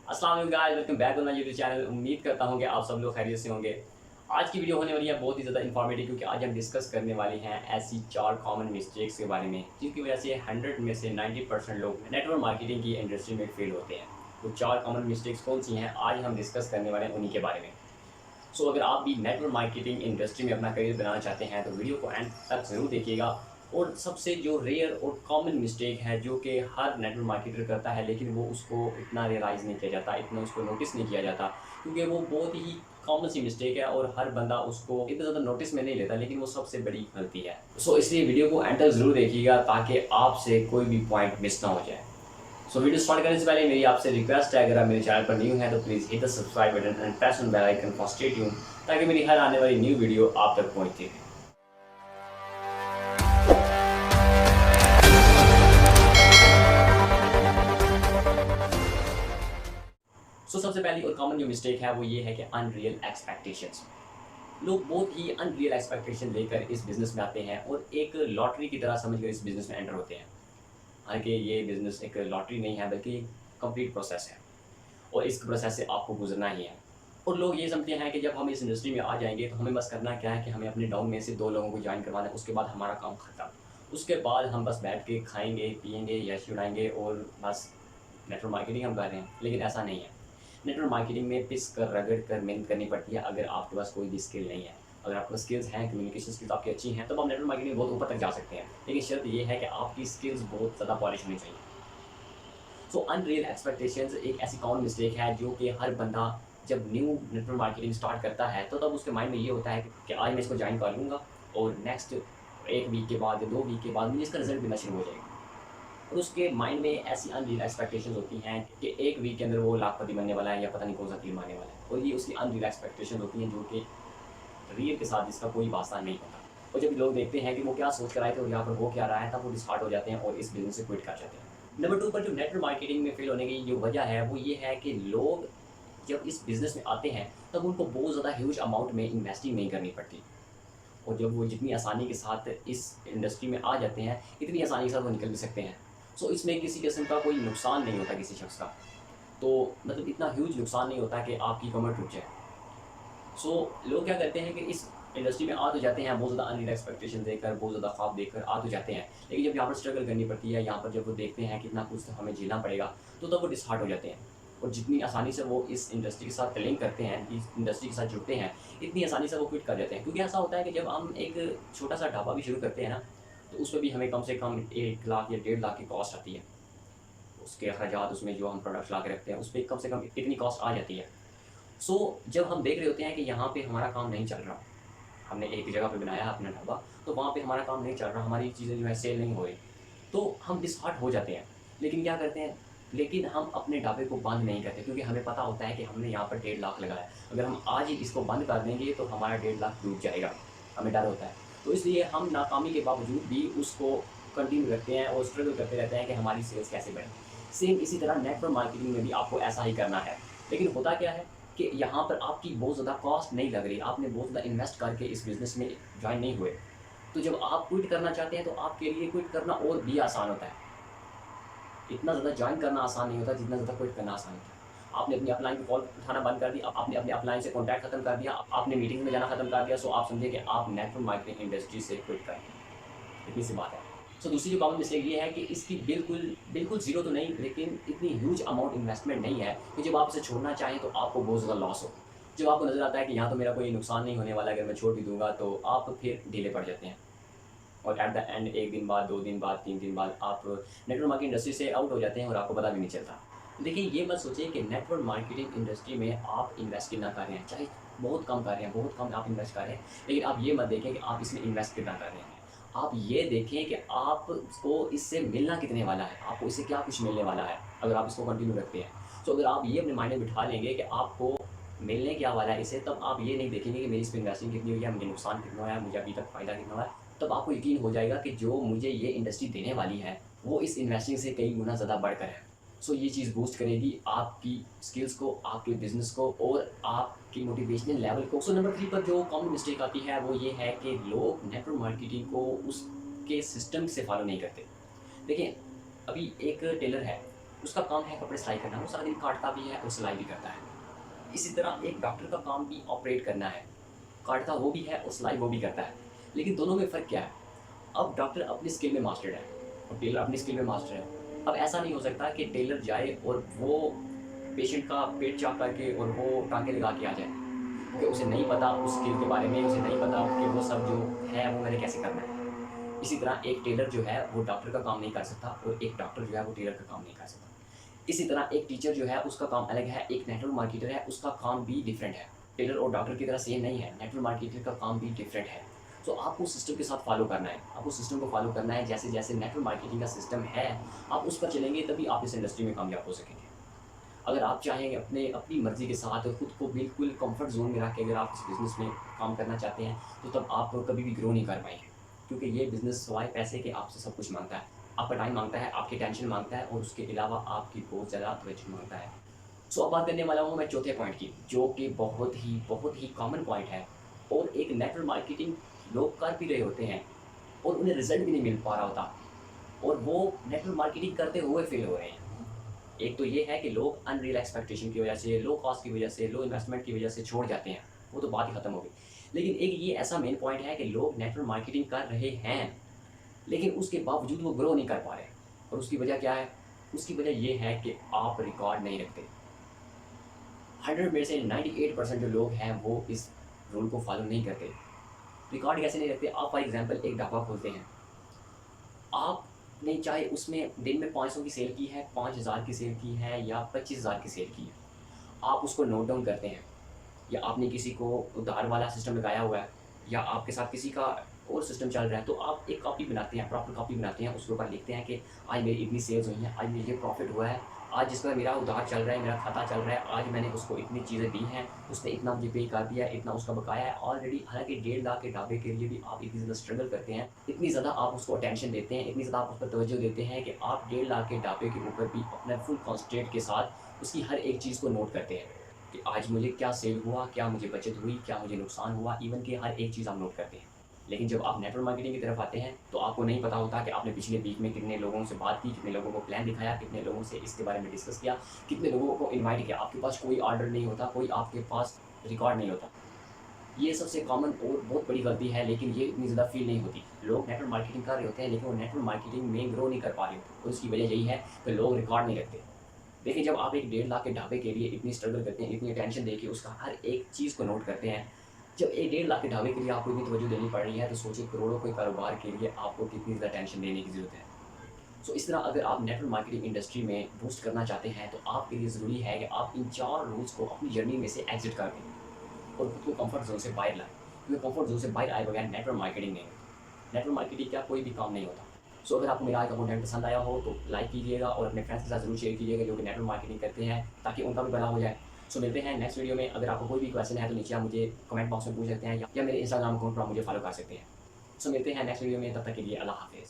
अस्सलाम वालेकुम guys, welcome back to my YouTube channel. उम्मीद करता हूं कि आप सब लोग खैरियत से होंगे। आज की वीडियो होने वाली है बहुत ही ज़्यादा इन्फॉर्मेटिव, क्योंकि आज हम डिस्कस करने वाले हैं ऐसी 4 कॉमन मिस्टेक्स के बारे में जिनकी वजह से 100 में से 90% लोग नेटवर्क मार्केटिंग की इंडस्ट्री में फेल होते हैं। वो 4 कॉमन मिस्टेक्स कौन सी हैं, आज हम डिस्कस करने वाले हैं उन्हीं के बारे में। सो अगर आप भी नेटवर्क मार्केटिंग इंडस्ट्री में अपना करियर बनाना चाहते हैं तो वीडियो को एंड तक ज़रूर देखिएगा। और सबसे जो रेयर और कॉमन मिस्टेक है जो कि हर नेटवर्क मार्केटर करता है, लेकिन वो उसको इतना रियलाइज़ नहीं किया जाता, इतना उसको नोटिस नहीं किया जाता, क्योंकि वो बहुत ही कॉमन सी मिस्टेक है और हर बंदा उसको इतना ज़्यादा नोटिस में नहीं लेता, लेकिन वो सबसे बड़ी गलती है। सो इसलिए वीडियो को एंड तक ज़रूर देखिएगा ताकि आपसे कोई भी पॉइंट मिस ना हो जाए। सो वीडियो स्टार्ट करने से पहले मेरी आपसे रिक्वेस्ट है, अगर आप मेरे चैनल पर न्यू हैं तो please hit the subscribe button and press on bell icon for stay tune, ताकि मेरी हर आने वाली न्यू वीडियो आप तक पहुंचती है। सबसे पहली और कॉमन जो मिस्टेक है वो ये है कि अनरियल एक्सपेक्टेशंस। लोग बहुत ही अनरियल एक्सपेक्टेशन लेकर इस बिज़नेस में आते हैं और एक लॉटरी की तरह समझकर इस बिज़नेस में एंटर होते हैं। हालांकि ये बिज़नेस एक लॉटरी नहीं है, बल्कि कंप्लीट प्रोसेस है और इस प्रोसेस से आपको गुजरना ही है। और लोग ये समझते हैं कि जब हम इस इंडस्ट्री में आ जाएंगे तो हमें बस करना क्या है कि हमें अपने डाउन में से 2 लोगों को ज्वाइन करवाना है, उसके बाद हमारा काम ख़त्म। उसके बाद हम बस बैठ के खाएंगे पिएंगे यश उड़ाएंगे और बस नेटवर्क मार्केटिंग हम कर रहे हैं। लेकिन ऐसा नहीं है। नेटवर्क मार्केटिंग में पिस कर रगड़ कर मेहनत करनी पड़ती है अगर आपके पास कोई भी स्किल नहीं है। अगर आपके पास स्किल्स हैं, कम्युनिकेशन स्किल्स आपकी अच्छी हैं, तब आप नेटवर्क मार्केटिंग में बहुत ऊपर तक जा सकते हैं। लेकिन शर्त ये है कि आपकी स्किल्स बहुत ज़्यादा पॉलिश होनी चाहिए। सो अनरियल एक्सपेक्टेशंस एक ऐसी कॉमन मिस्टेक है जो कि हर बंदा जब न्यू नेटवर्क मार्केटिंग स्टार्ट करता है तो तब उसके माइंड में ये होता है कि आज मैं इसको ज्वाइन कर लूँगा और नेक्स्ट 1 वीक के बाद या 2 वीक के बाद मुझे इसका रिजल्ट मिलना शुरू हो जाएगा। और उसके माइंड में ऐसी अनरियल एक्सपेक्टेशंस होती हैं कि 1 वीक के अंदर वो लाखपति बनने वाला है या पता नहीं कौन सा तीर मारने वाला है। और ये उसकी अनरियल एक्सपेक्टेशन होती हैं जो कि रियल के साथ इसका कोई वास्ता नहीं होता। और जब लोग देखते हैं कि वो क्या सोच कर आए थे और यहाँ पर हो क्या रहा है, तब वो डिसहार्ट हो जाते हैं और इस बिज़नेस से क्विट कर जाते हैं। नंबर 2 पर जो नेटवर्क मार्केटिंग में फेल होने की जो वजह है वो ये है कि लोग जब इस बिज़नेस में आते हैं तब उनको बहुत ज़्यादा ह्यूज अमाउंट में इन्वेस्टिंग नहीं करनी पड़ती। और जब वो जितनी आसानी के साथ इस इंडस्ट्री में आ जाते हैं, इतनी आसानी के साथ वो निकल भी सकते हैं। सो इसमें किसी किस्म का कोई नुकसान नहीं होता किसी शख्स का। तो मतलब इतना ह्यूज नुकसान नहीं होता कि आपकी कमर टूट जाए। सो लोग क्या करते हैं कि इस इंडस्ट्री में आ तो जाते हैं बहुत ज़्यादा अनरियल एक्सपेक्टेशन देकर, बहुत ज़्यादा ख्वाब देखकर आ तो जाते हैं, लेकिन जब यहाँ पर स्ट्रगल करनी पड़ती है, यहाँ पर जब वो देखते हैं कि इतना कुछ तो हमें झेलना पड़ेगा, तो तब वो डिसहार्ट हो जाते हैं। और जितनी आसानी से वो इस इंडस्ट्री के साथ लिंक करते हैं, इस इंडस्ट्री के साथ जुड़ते हैं, इतनी आसानी से वो क्विट कर जाते हैं। क्योंकि ऐसा होता है कि जब हम एक छोटा सा ढाबा भी शुरू करते हैं ना, तो उसमें भी हमें कम से कम 1 लाख या 1.5 लाख की कॉस्ट आती है। उसके अखराजात, उसमें जो हम प्रोडक्ट्स ला के रखते हैं, उस पर कम से कम इतनी कॉस्ट आ जाती है। सो जब हम देख रहे होते हैं कि यहाँ पे हमारा काम नहीं चल रहा, हमने एक जगह पे बनाया है अपना ढाबा, तो वहाँ पे हमारा काम नहीं चल रहा, हमारी चीज़ें जो है सेल नहीं हो रही, तो हम डिसहार्ट हो जाते हैं। लेकिन क्या करते हैं, लेकिन हम अपने ढाबे को बंद नहीं करते, क्योंकि हमें पता होता है कि हमने यहाँ पर 1.5 लाख लगाया। अगर हम आज ही इसको बंद कर देंगे तो हमारा 1.5 लाख डूब जाएगा, हमें डर होता है। तो इसलिए हम नाकामी के बावजूद भी उसको कंटिन्यू रखते हैं और स्ट्रगल करते रहते हैं कि हमारी सेल्स कैसे बढ़े। सेम इसी तरह नेटवर्क मार्केटिंग में भी आपको ऐसा ही करना है। लेकिन होता क्या है कि यहाँ पर आपकी बहुत ज़्यादा कॉस्ट नहीं लग रही, आपने बहुत ज़्यादा इन्वेस्ट करके इस बिज़नेस में जॉइन नहीं हुए। तो जब आप क्विट करना चाहते हैं तो आपके लिए क्विट करना और भी आसान होता है। इतना ज़्यादा जॉइन करना आसान नहीं होता जितना ज़्यादा क्विट करना आसान होता है। आपने अपनी अपलाइन की कॉल उठाना बंद कर दिया, आपने अपने अपलाइन से कॉन्टैक्ट खत्म कर दिया, आपने मीटिंग में जाना खत्म कर दिया, सो आप समझिए कि आप नेटवर्क मार्केटिंग इंडस्ट्री से क्विट कर दिए। इतनी सी बात है। सो दूसरी जो कॉमन मिस्टेक ये है कि इसकी बिल्कुल ज़ीरो तो नहीं, लेकिन इतनी ह्यूज अमाउंट इन्वेस्टमेंट नहीं है कि जब आप इसे छोड़ना चाहें तो आपको बहुत ज़्यादा लॉस हो। जब आपको नज़र आता है कि यहाँ तो मेरा कोई नुकसान नहीं होने वाला, अगर मैं छोड़ भी दूँगा, तो आप फिर ढीले पड़ जाते हैं। और एट द एंड 1 दिन बाद, 2 दिन बाद, 3 दिन बाद आप नेटवर्क मार्केटिंग इंडस्ट्री से आउट हो जाते हैं और आपको पता भी नहीं चलता। देखिए, ये मत सोचिए कि नेटवर्क मार्केटिंग इंडस्ट्री में आप इन्वेस्ट कितना कर रहे हैं, चाहे बहुत कम कर रहे हैं, बहुत कम आप इन्वेस्ट कर रहे हैं, लेकिन आप ये मत देखें कि आप इसमें इन्वेस्ट कितना कर रहे हैं। आप ये देखें कि आपको इससे मिलना कितने वाला है, आपको इससे क्या कुछ मिलने वाला है, अगर आप इसको कंटिन्यू रखते हैं। तो अगर आप ये अपने माइंड में बिठा लेंगे कि आपको मिलने क्या वाला है इससे, तब आप ये नहीं देखेंगे कि मेरी इसमें इन्वेस्टिंग कितनी हुई है, मुझे नुकसान कितना हुआ है, मुझे अभी तक फ़ायदा कितना हुआ है। तब आपको यकीन हो जाएगा कि जो मुझे ये इंडस्ट्री देने वाली है, वो इस इन्वेस्टिंग से कई गुना ज़्यादा बढ़कर है। सो ये चीज़ बूस्ट करेगी आपकी स्किल्स को, आपके बिज़नेस को और आपकी मोटिवेशनल लेवल को। सो नंबर 3 पर जो कॉमन मिस्टेक आती है वो ये है कि लोग नेटवर्क मार्केटिंग को उसके सिस्टम से फॉलो नहीं करते। देखिए, अभी एक टेलर है, उसका काम है कपड़े सिलाई करना, वो सारा दिन काटता भी है और सिलाई भी करता है। इसी तरह एक डॉक्टर का काम भी ऑपरेट करना है, काटता वो भी है और सिलाई वो भी करता है। लेकिन दोनों में फ़र्क क्या है? अब डॉक्टर अपनी स्किल में मास्टर्ड है और टेलर अपनी स्किल में मास्टर है। अब ऐसा नहीं हो सकता कि टेलर जाए और वो पेशेंट का पेट चाक करके और वो टाँके लगा के आ जाए, क्योंकि उसे नहीं पता उस स्किल के बारे में, उसे नहीं पता कि वो सब जो है वो मैंने कैसे करना है। इसी तरह एक टेलर जो है वो डॉक्टर का काम नहीं कर सकता और एक डॉक्टर जो है वो टेलर का काम नहीं कर सकता। इसी तरह एक टीचर जो है उसका काम अलग है, एक नेटवर्क मार्केटर है उसका काम भी डिफरेंट है। टेलर और डॉक्टर की तरह सेम नहीं है, नेटवर्क मार्केटर का काम भी डिफरेंट है। तो आपको सिस्टम के साथ फॉलो करना है, आपको सिस्टम को फॉलो करना है। जैसे जैसे नेटवर्क मार्केटिंग का सिस्टम है, आप उस पर चलेंगे तभी आप इस इंडस्ट्री में कामयाब हो सकेंगे। अगर आप चाहेंगे अपनी मर्ज़ी के साथ खुद को बिल्कुल कंफर्ट ज़ोन में रख के अगर आप इस बिज़नेस में काम करना चाहते हैं, तो तब आप कभी भी ग्रो नहीं कर पाएँगे। क्योंकि ये बिज़नेस सिवाय पैसे के आपसे सब कुछ माँगता है। आपका टाइम माँगता है, आपकी टेंशन माँगता है और उसके अलावा आपकी बहुत ज़्यादा तवज्जो माँगता है। सो अब बात करने वाला हूँ मैं चौथे पॉइंट की, जो कि बहुत ही कॉमन पॉइंट है और एक नेटवर्क मार्केटिंग लोग कर भी रहे होते हैं और उन्हें रिज़ल्ट भी नहीं मिल पा रहा होता और वो नेटवर्क मार्केटिंग करते हुए फेल हो रहे हैं। एक तो ये है कि लोग अनरियल एक्सपेक्टेशन की वजह से, लो कॉस्ट की वजह से, लो इन्वेस्टमेंट की वजह से छोड़ जाते हैं, वो तो बात ही खत्म हो गई। लेकिन एक ये ऐसा मेन पॉइंट है कि लोग नेटवर्क मार्केटिंग कर रहे हैं, लेकिन उसके बावजूद वो ग्रो नहीं कर पा रहे और उसकी वजह क्या है? उसकी वजह ये है कि आप रिकॉर्ड नहीं रखते। 100 में से 98% जो लोग हैं वो इस रूल को फॉलो नहीं करते। रिकॉर्ड कैसे नहीं रखते? आप फॉर एग्ज़ाम्पल एक ढाबा खोलते हैं, आपने चाहे उसमें दिन में 500 की सेल की है, 5000 की सेल की है या 25,000 की सेल की है, आप उसको नोट डाउन करते हैं या आपने किसी को उधार वाला सिस्टम लगाया हुआ है या आपके साथ किसी का और सिस्टम चल रहा है, तो आप एक कॉपी बनाते हैं, प्रॉपर कॉपी बनाते हैं, उसके ऊपर लिखते हैं कि आज मेरी इतनी सेल्स हुई हैं, आज मुझे ये प्रॉफिट हुआ है, आज जिसका मेरा उधार चल रहा है, मेरा खाता चल रहा है, आज मैंने उसको इतनी चीज़ें दी हैं, उसने इतना मुझे पे कर दिया है, इतना उसका बकाया है ऑलरेडी। हालाँकि 1.5 लाख के ढाबे के लिए भी आप इतनी ज़्यादा स्ट्रगल करते हैं, इतनी ज़्यादा आप उसको अटेंशन देते हैं, इतनी ज़्यादा आप उस पर तवज्जो देते हैं कि आप 1.5 लाख के ढाबे के ऊपर भी अपना फुल कॉन्संट्रेट के साथ उसकी हर एक चीज़ को नोट करते हैं कि आज मुझे क्या सेल हुआ, क्या मुझे बचत हुई, क्या मुझे नुकसान हुआ, इवन कि हर एक चीज़ आप नोट करते हैं। लेकिन जब आप नेटवर्क मार्केटिंग की तरफ आते हैं, तो आपको नहीं पता होता कि आपने पिछले वीक में कितने लोगों से बात की, कितने लोगों को प्लान दिखाया, कितने लोगों से इसके बारे में डिस्कस किया, कितने लोगों को इनवाइट किया। आपके पास कोई ऑर्डर नहीं होता, कोई आपके पास रिकॉर्ड नहीं होता। ये सबसे कॉमन और बहुत बड़ी गलती है, लेकिन ये इतनी ज़्यादा फ़ील नहीं होती। लोग नेटवर्क मार्केटिंग कर रहे होते हैं, लेकिन वो नेटवर्क मार्केटिंग में ग्रो नहीं कर पा रहे होते और उसकी वजह यही है कि लोग रिकॉर्ड नहीं रखते। देखिए, जब आप एक 1.5 लाख के ढाबे के लिए इतनी स्ट्रगल करते हैं, इतनी अटेंशन देके उसका हर एक चीज़ को नोट करते हैं, जब एक 1.5 लाख के ढाबे के लिए आपको इतनी तवज्जो देनी पड़ रही है, तो सोचिए करोड़ों के कारोबार के लिए आपको कितनी ज़्यादा टेंशन देने की ज़रूरत है। सो इस तरह अगर आप नेटवर्क मार्केटिंग इंडस्ट्री में बूस्ट करना चाहते हैं, तो आपके लिए ज़रूरी है कि आप इन 4 रूल्स को अपनी जर्नी में से एग्ज़िट कर दें और खुद को कम्फर्ट ज़ोन से बाहर लाएँ। क्योंकि कम्फर्ट ज़ोन से बाहर आए बगैर नेटवर्क मार्केटिंग नहीं होती। नेटवर्क मार्केटिंग का कोई भी काम नहीं होता। सो अगर आपको मेरा आज का कंटेंट पसंद आया हो, तो लाइक कीजिएगा और अपने फ्रेंड्स के साथ ज़रूर शेयर कीजिएगा जो कि नेटवर्क मार्केटिंग करते हैं, ताकि उनका भी भला हो जाए। सो मिलते हैं नेक्स्ट वीडियो में। अगर आपको कोई भी क्वेश्चन है तो नीचे आप मुझे कमेंट बॉक्स में पूछ सकते हैं या मेरे इंस्टाग्राम अकाउंट पर आप मुझे फॉलो कर सकते हैं। सो मिलते हैं नेक्स्ट वीडियो में, तब तक के लिए अल्लाह हाफ़िज़।